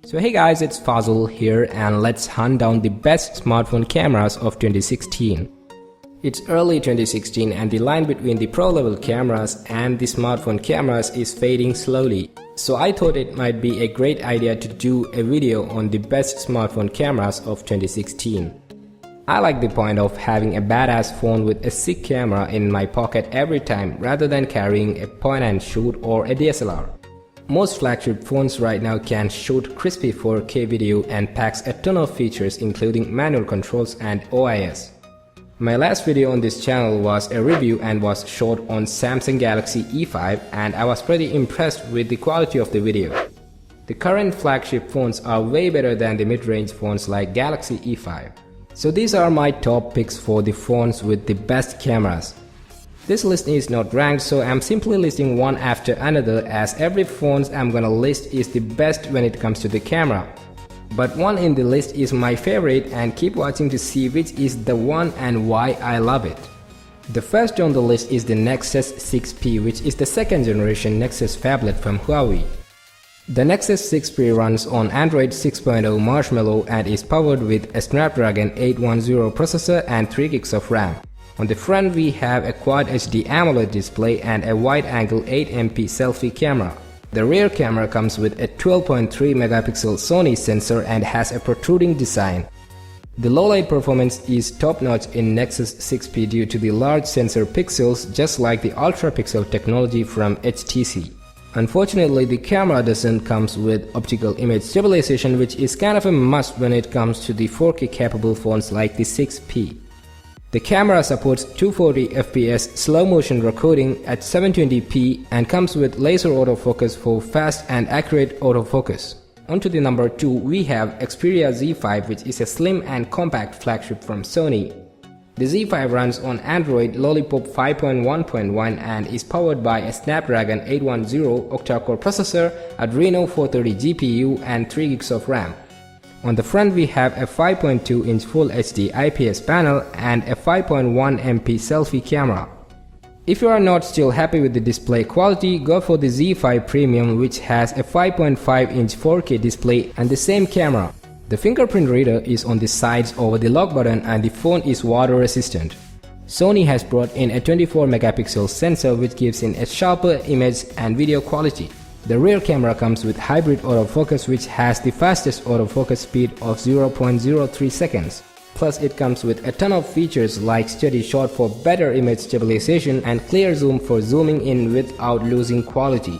So hey guys, it's Fazil here and let's hunt down the best smartphone cameras of 2016. It's early 2016 and the line between the pro-level cameras and the smartphone cameras is fading slowly. So I thought it might be a great idea to do a video on the best smartphone cameras of 2016. I like the point of having a badass phone with a sick camera in my pocket every time rather than carrying a point and shoot or a DSLR. Most flagship phones right now can shoot crispy 4K video and packs a ton of features including manual controls and OIS. My last video on this channel was a review and was shot on Samsung Galaxy E5 and I was pretty impressed with the quality of the video. The current flagship phones are way better than the mid-range phones like Galaxy E5. So these are my top picks for the phones with the best cameras. This list is not ranked, so I'm simply listing one after another as every phone I'm gonna list is the best when it comes to the camera. But one in the list is my favorite and keep watching to see which is the one and why I love it. The first on the list is the Nexus 6P, which is the second generation Nexus phablet from Huawei. The Nexus 6P runs on Android 6.0 Marshmallow and is powered with a Snapdragon 810 processor and 3GB of RAM. On the front we have a Quad HD AMOLED display and a wide-angle 8MP selfie camera. The rear camera comes with a 12.3 megapixel Sony sensor and has a protruding design. The low-light performance is top-notch in Nexus 6P due to the large sensor pixels just like the ultra-pixel technology from HTC. Unfortunately, the camera doesn't come with optical image stabilization, which is kind of a must when it comes to the 4K capable phones like the 6P. The camera supports 240fps slow motion recording at 720p and comes with laser autofocus for fast and accurate autofocus. On to the number 2, we have Xperia Z5, which is a slim and compact flagship from Sony. The Z5 runs on Android Lollipop 5.1.1 and is powered by a Snapdragon 810 octa-core processor, Adreno 430 GPU and 3GB of RAM. On the front we have a 5.2-inch Full HD IPS panel and a 5.1MP selfie camera. If you are not still happy with the display quality, go for the Z5 Premium, which has a 5.5-inch 4K display and the same camera. The fingerprint reader is on the sides over the lock button and the phone is water resistant. Sony has brought in a 24 megapixel sensor which gives in a sharper image and video quality. The rear camera comes with hybrid autofocus which has the fastest autofocus speed of 0.03 seconds. Plus it comes with a ton of features like steady shot for better image stabilization and clear zoom for zooming in without losing quality.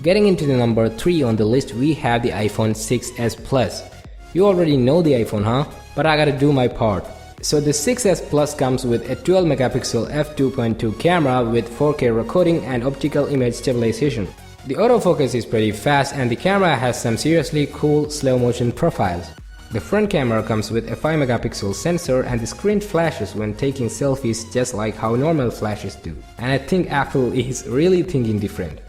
Getting into the number 3 on the list, we have the iPhone 6s Plus. You already know the iPhone, huh? But I gotta do my part. So the 6s Plus comes with a 12 megapixel f2.2 camera with 4K recording and optical image stabilization. The autofocus is pretty fast and the camera has some seriously cool slow motion profiles. The front camera comes with a 5 megapixel sensor and the screen flashes when taking selfies just like how normal flashes do. And I think Apple is really thinking different.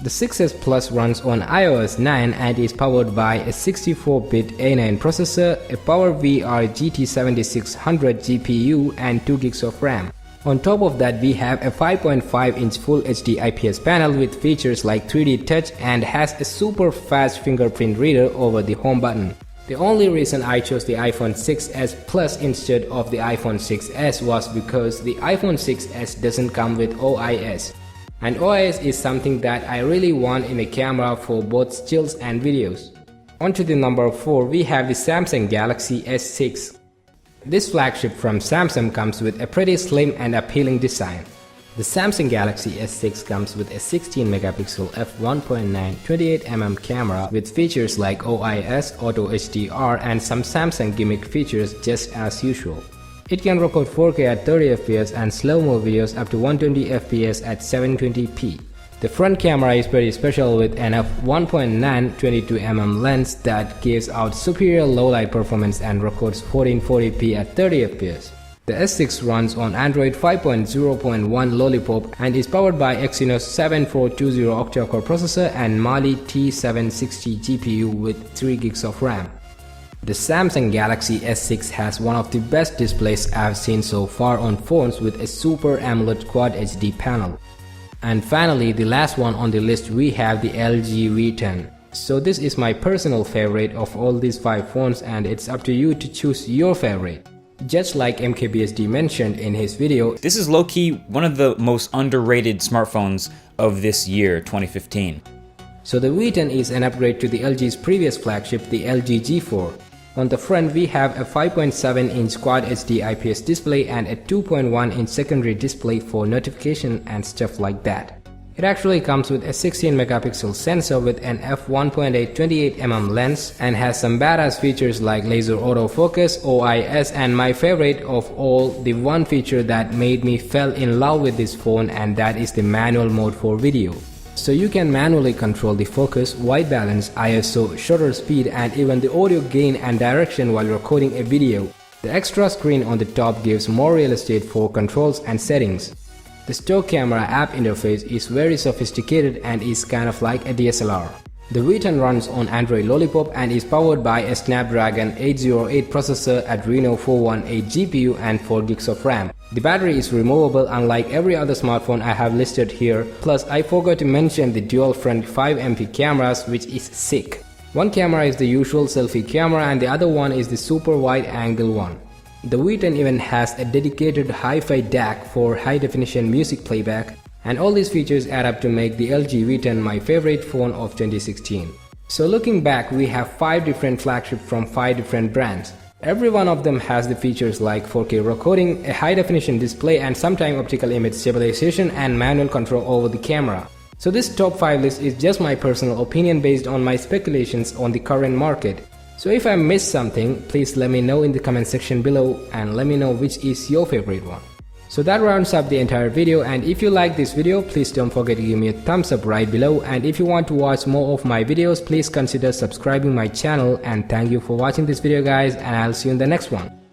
The 6s Plus runs on iOS 9 and is powered by a 64-bit A9 processor, a PowerVR GT7600 GPU and 2GB of RAM. On top of that we have a 5.5-inch Full HD IPS panel with features like 3D touch and has a super fast fingerprint reader over the home button. The only reason I chose the iPhone 6s Plus instead of the iPhone 6s was because the iPhone 6s doesn't come with OIS. And OIS is something that I really want in a camera for both stills and videos. On to the number 4, we have the Samsung Galaxy S6. This flagship from Samsung comes with a pretty slim and appealing design. The Samsung Galaxy S6 comes with a 16 megapixel f1.9 28mm camera with features like OIS, Auto HDR and some Samsung gimmick features just as usual. It can record 4K at 30fps and slow-mo videos up to 120fps at 720p. The front camera is pretty special with an f1.9 22mm lens that gives out superior low-light performance and records 1440p at 30fps. The S6 runs on Android 5.0.1 Lollipop and is powered by Exynos 7420 octa-core processor and Mali T760 GPU with 3GB of RAM. The Samsung Galaxy S6 has one of the best displays I've seen so far on phones with a Super AMOLED Quad HD panel. And finally, the last one on the list, we have the LG V10. So this is my personal favorite of all these 5 phones, and it's up to you to choose your favorite. Just like MKBHD mentioned in his video, this is low-key one of the most underrated smartphones of this year, 2015. So the V10 is an upgrade to the LG's previous flagship, the LG G4. On the front we have a 5.7-inch Quad HD IPS display and a 2.1-inch secondary display for notification and stuff like that. It actually comes with a 16-megapixel sensor with an f1.8 28mm lens and has some badass features like laser autofocus, OIS, and my favorite of all, the one feature that made me fell in love with this phone, and that is the manual mode for video. So you can manually control the focus, white balance, ISO, shutter speed, and even the audio gain and direction while recording a video. The extra screen on the top gives more real estate for controls and settings. The stock camera app interface is very sophisticated and is kind of like a DSLR. The V10 runs on Android Lollipop and is powered by a Snapdragon 808 processor, Adreno 418 GPU, and 4GB of RAM. The battery is removable unlike every other smartphone I have listed here. Plus, I forgot to mention the dual front 5MP cameras, which is sick. One camera is the usual selfie camera and the other one is the super wide angle one. The V10 even has a dedicated hi-fi DAC for high-definition music playback, and all these features add up to make the LG V10 my favorite phone of 2016. So looking back, we have 5 different flagships from 5 different brands. Every one of them has the features like 4K recording, a high-definition display, and sometimes optical image stabilization and manual control over the camera. So this top 5 list is just my personal opinion based on my speculations on the current market. So if I missed something, please let me know in the comment section below and let me know which is your favorite one. So that rounds up the entire video, and if you like this video, please don't forget to give me a thumbs up right below, and if you want to watch more of my videos, please consider subscribing my channel, and thank you for watching this video guys, and I'll see you in the next one.